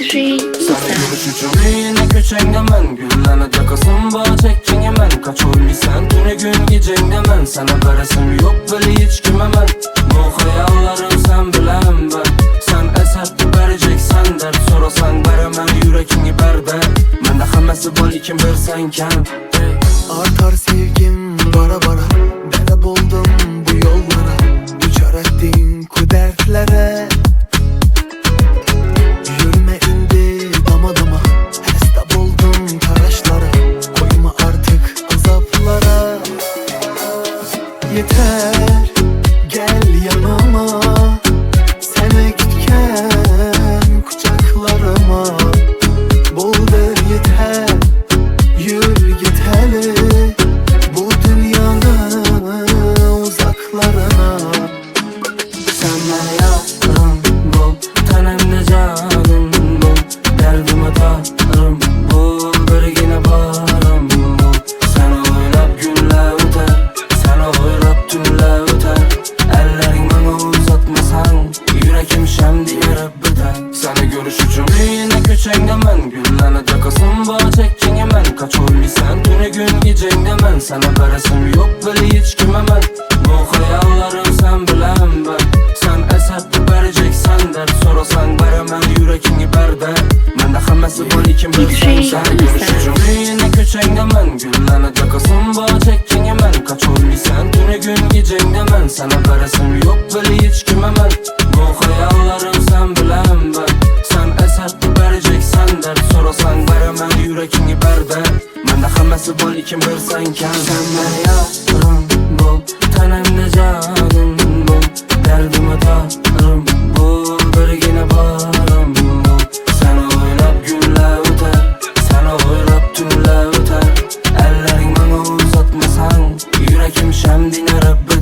Sana görüş üçün yine köçengde men Güllanacak asın bağ çekçenge men Kaç oylaysan tüne gün gecengde men Sana veresim yok böyle hiç kime men Bu hayallarım sen bilen ben Sen esatlı vereceksen dert Sorasan veremem yürekini berde Men de hammasi bol ikim bersenken Artar sevgim bara bara Bere buldum bu yollara Düçar ettin ku dertlere Yürüme indi dama dama Hesta buldum taraşlara Koyma artık azaplara Yeter gel yanıma Sene gitken kucaklarıma Buldur yeter yürü git hele Bu dünyanın uzaklarına Sen bana yarım bul Tenemde canım bul Derdime tarım bul Bölgene varım bul Sen oylap günler öter Sen oylap tünler öter Ellerin bana uzatmasan Yürekim şemdi yarıp biter Sana görüş üçün yine köçengde men Güllanacak asın bağ çekçenge men Kaç oylaysan tüne gün gecengde men Sana veresim yok böyle hiç kime men Bu hayallarım sen bilen ben Sen esatlı vereceksen dert Sorasan veremem yürekini berde Men de hammasi bol ikim bersen Sana görüş üçün yine köçengde men Güllanacak asın bağ çekçenge men Kaç oylaysan tüne gün gecengde men Sana veresim yok böyle hiç kime men Bu hayallarım sen bilen ben Sen esatlı vereceksen dert Sorasan veremem yürekini berde Men de hammasi bol ikim bersenken Sen bana yarım bul Tenemde canım bul Derdime tarım bul Bölgene varım bul Sen oylap günler öter Sen oylap tünler öter Ellerin bana uzatmasan Yürekim şemdine Rabbi